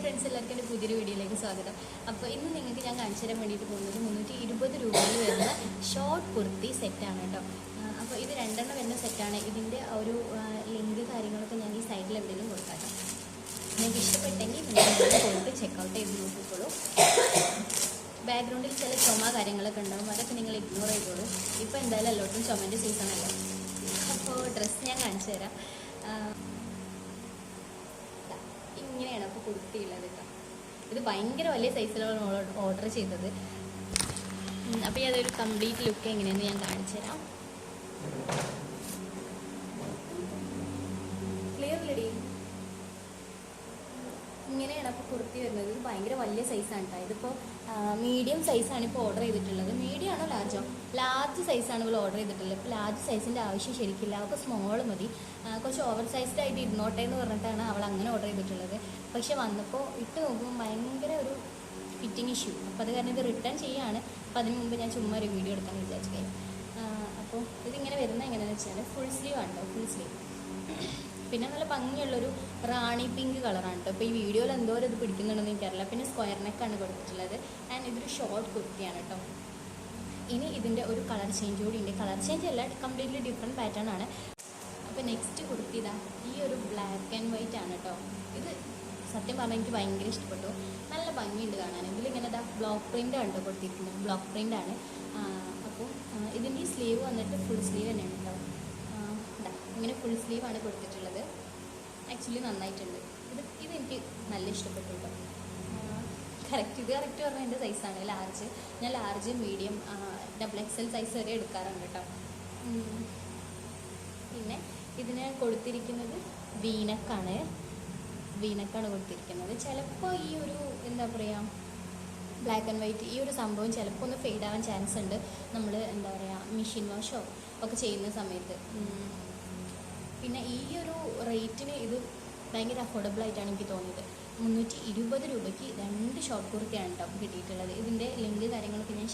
Friends എല്ലാവർക്കും എൻ്റെ പുതിയൊരു വീഡിയോയിലേക്ക് സ്വാഗതം. അപ്പോൾ ഇന്ന് നിങ്ങൾക്ക് ഞാൻ കാണിച്ചു തരാൻ വേണ്ടിയിട്ട് പോകുന്നത് 320 രൂപയിൽ വരുന്ന ഷോർട്ട് കുർത്തി സെറ്റാണ് കേട്ടോ. അപ്പോൾ ഇത് രണ്ടെണ്ണം വരുന്ന സെറ്റാണ്. ഇതിൻ്റെ ഒരു ലിങ്ക് കാര്യങ്ങളൊക്കെ ഞാൻ ഈ സൈഡിൽ എവിടെയെങ്കിലും കൊടുക്കാം. നിങ്ങൾക്ക് ഇഷ്ടപ്പെട്ടെങ്കിൽ നിങ്ങൾ പോയിട്ട് ചെക്കൗട്ട് ചെയ്ത് നോക്കിക്കോളൂ. ബാക്ക്ഗ്രൗണ്ടിൽ ചില ചുമ കാര്യങ്ങളൊക്കെ ഉണ്ടാകും, അതൊക്കെ നിങ്ങൾ ഇഗ്നോർ ചെയ്തോളൂ. ഇപ്പോൾ എന്തായാലും എല്ലാവർക്കും ചുമൻ്റെ സീസണല്ലോ. അപ്പോൾ ഡ്രസ്സ് ഞാൻ കാണിച്ചു തരാം. ഇങ്ങനെയാണ് അപ്പോൾ കുർത്തിയുള്ളത് കേട്ടോ. ഇത് ഭയങ്കര വലിയ സൈസിലാണ് ഓർഡർ ചെയ്തത്. അപ്പോൾ അതൊരു കംപ്ലീറ്റ് ലുക്ക് എങ്ങനെയെന്ന് ഞാൻ കാണിച്ചു തരാം. ക്ലിയർ ലെഡി, ഇങ്ങനെയാണ് അപ്പോൾ കുർത്തി വരുന്നത്. ഇത് ഭയങ്കര വലിയ സൈസാണ് കേട്ടോ. ഇതിപ്പോൾ മീഡിയം സൈസാണ് ഇപ്പോൾ ഓർഡർ ചെയ്തിട്ടുള്ളത്. മീഡിയം ആണോ ലാർജോ? ലാർജ് സൈസാണ് ഇപ്പോൾ ഓർഡർ ചെയ്തിട്ടുള്ളത്. ഇപ്പോൾ ലാർജ് സൈസിൻ്റെ ആവശ്യം ശരിക്കില്ല, അവൾക്ക് സ്മോൾ മതി. കുറച്ച് ഓവർ സൈസ്ഡ് ആയിട്ട് ഇരുന്നോട്ടെ എന്ന് പറഞ്ഞിട്ടാണ് അവൾ അങ്ങനെ ഓർഡർ ചെയ്തിട്ടുള്ളത്. പക്ഷെ വന്നപ്പോൾ ഇട്ട് നോക്കുമ്പോൾ ഭയങ്കര ഒരു ഫിറ്റിംഗ് ഇഷ്യൂ. അപ്പോൾ അത് കാരണം ഇത് റിട്ടേൺ ചെയ്യുകയാണ്. അപ്പോൾ അതിന് മുമ്പ് ഞാൻ ചുമ്മാ ഒരു വീഡിയോ എടുക്കാൻ വിചാരിച്ചു കഴിഞ്ഞു. അപ്പോൾ ഇതിങ്ങനെ വരുന്നത് എങ്ങനെയാണെന്ന് വെച്ചാൽ ഫുൾ സ്ലീവ് ആണ് കേട്ടോ. ഫുൾ സ്ലീവ്, പിന്നെ നല്ല ഭംഗിയുള്ളൊരു റാണി പിങ്ക് കളറാണ് കേട്ടോ. ഇപ്പോൾ ഈ വീഡിയോയിൽ എന്തോരം ഇത് പിടിക്കുന്നുണ്ടെന്ന് എനിക്കറിയില്ല. പിന്നെ സ്ക്വയർ നെക്കാണ് കൊടുത്തിട്ടുള്ളത്. ആൻഡ് ഇതൊരു ഷോർട്ട് കുർത്തിയാണ് കേട്ടോ. ഇനി ഇതിൻ്റെ ഒരു കളർ ചേഞ്ച് കൂടി ഉണ്ട്. കളർ ചേഞ്ച് അല്ല, കംപ്ലീറ്റ്ലി ഡിഫറെൻറ്റ് പാറ്റേൺ ആണ്. അപ്പോൾ നെക്സ്റ്റ് കുർത്തി ഇതാ ഈ ഒരു ബ്ലാക്ക് ആൻഡ് വൈറ്റ് ആണ് കേട്ടോ. ഇത് സത്യം പറഞ്ഞാൽ എനിക്ക് ഭയങ്കര ഇഷ്ടപ്പെട്ടു. നല്ല ഭംഗിയുണ്ട് കാണാൻ. ഇതിലിങ്ങനെ ഇതാ ബ്ലോക്ക് പ്രിൻ്റ് ആണ് കേട്ടോ കൊടുത്തിരിക്കുന്നത്. ബ്ലോക്ക് പ്രിൻ്റ് ആണ്. അപ്പോൾ ഇതിൻ്റെ ഈ സ്ലീവ് വന്നിട്ട് ഫുൾ സ്ലീവ് തന്നെയാണ് കേട്ടോ. ഇങ്ങനെ ഫുൾ സ്ലീവാണ് കൊടുത്തിട്ടുള്ളത്. ആക്ച്വലി നന്നായിട്ടുണ്ട്. ഇതെനിക്ക് നല്ല ഇഷ്ടപ്പെട്ടു കേട്ടോ. ഇത് കറക്റ്റ് പറഞ്ഞാൽ എൻ്റെ സൈസാണ് ലാർജ്. ഞാൻ ലാർജ്, മീഡിയം, XXL സൈസ് വരെ എടുക്കാറുണ്ട് കേട്ടോ. പിന്നെ ഇതിന് കൊടുത്തിരിക്കുന്നത് വീനക്കാണ് കൊടുത്തിരിക്കുന്നത്. ചിലപ്പോൾ ഈ ഒരു എന്താ പറയുക ബ്ലാക്ക് ആൻഡ് വൈറ്റ് ഈ ഒരു സംഭവം ചിലപ്പോൾ ഒന്ന് ഫെയ്ഡ് ആവാൻ ചാൻസ് ഉണ്ട്. നമ്മൾ എന്താ പറയുക മെഷീൻ വാഷോ ഒക്കെ ചെയ്യുന്ന സമയത്ത്. പിന്നെ ഈ ഒരു റേറ്റിന് ഇത് ഭയങ്കര അഫോർഡബിൾ ആയിട്ടാണ് എനിക്ക് തോന്നിയത്. 320 രൂപയ്ക്ക് 2 ഷോർട്ട് കുർത്തിയാണ് കേട്ടോ കിട്ടിയിട്ടുള്ളത്. ഇതിൻ്റെ ലിങ്ക് കാര്യങ്ങളൊക്കെ ഞാൻ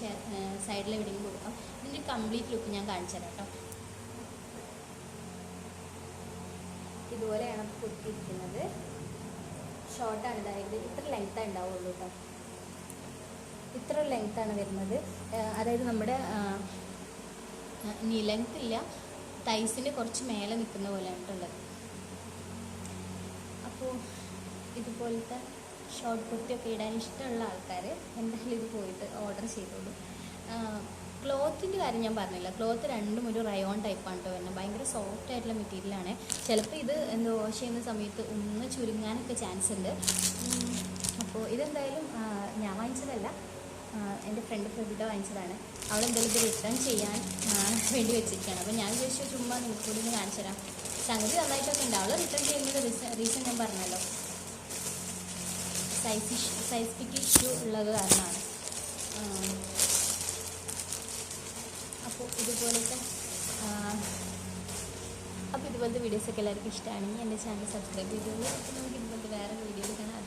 സൈഡിൽ എവിടെയെങ്കിലും കൊടുക്കാം. ഇതിൻ്റെ കംപ്ലീറ്റ് ലുക്ക് ഞാൻ കാണിച്ചു തരാം കേട്ടോ. ഇതുപോലെയാണ് കുർത്തി ഇരിക്കുന്നത്. ഷോർട്ടാണ്. അതായത് ഇത്ര ലെങ്ത്താണ് ഉണ്ടാവുള്ളൂ കേട്ടോ. ഇത്ര ലെങ്ത്താണ് വരുന്നത്. അതായത് നമ്മുടെ നീ ലെങ്ത് ഇല്ല, തൈസിന് കുറച്ച് മേലെ നിൽക്കുന്ന പോലെയാണ് ഉള്ളത്. അപ്പോൾ ഇതുപോലത്തെ ഷോർട്ട് കുർത്തിയൊക്കെ ഇടാൻ ഇഷ്ടമുള്ള ആൾക്കാർ എന്തായാലും ഇത് പോയിട്ട് ഓർഡർ ചെയ്തോളൂ. ക്ലോത്തിൻ്റെ കാര്യം ഞാൻ പറഞ്ഞില്ല. ക്ലോത്ത് രണ്ടും ഒരു റയോൺ ടൈപ്പാണ് കേട്ടോ വരുന്നത്. ഭയങ്കര സോഫ്റ്റ് ആയിട്ടുള്ള മെറ്റീരിയലാണ്. ചിലപ്പോൾ ഇത് എന്തോ വാഷ് ചെയ്യുന്ന സമയത്ത് ഒന്ന് ചുരുങ്ങാനൊക്കെ ചാൻസ് ഉണ്ട്. അപ്പോൾ ഇതെന്തായാലും ഞാൻ വാങ്ങിച്ചതല്ല, എൻ്റെ ഫ്രണ്ട് ഫ്രെബിട്ട വാങ്ങിച്ചതാണ്. അവളെന്തായാലും ഇത് റിട്ടേൺ ചെയ്യാൻ വേണ്ടി വെച്ചിരിക്കുകയാണ്. അപ്പോൾ ഞാൻ ചോദിച്ചു ചുമ്മാ നിങ്ങൾക്ക് കൂടി ഒന്ന് കാണിച്ചു തരാം. സംഗതി നന്നായിട്ടൊക്കെ ഉണ്ട്. അവൾ റിട്ടേൺ ചെയ്യുന്നത് റീസൺ ഞാൻ പറഞ്ഞല്ലോ, സൈസ് ഫിറ്റ് ഇഷ്യൂ ഉള്ളത് കാരണമാണ്. അപ്പോൾ ഇതുപോലത്തെ വീഡിയോസൊക്കെ എല്ലാവർക്കും ഇഷ്ടമാണെങ്കിൽ എൻ്റെ ചാനൽ സബ്സ്ക്രൈബ് ചെയ്തോളൂ. അപ്പോൾ നമുക്ക് ഇതുപോലത്തെ വേറെ വീഡിയോയിൽ കാണാം.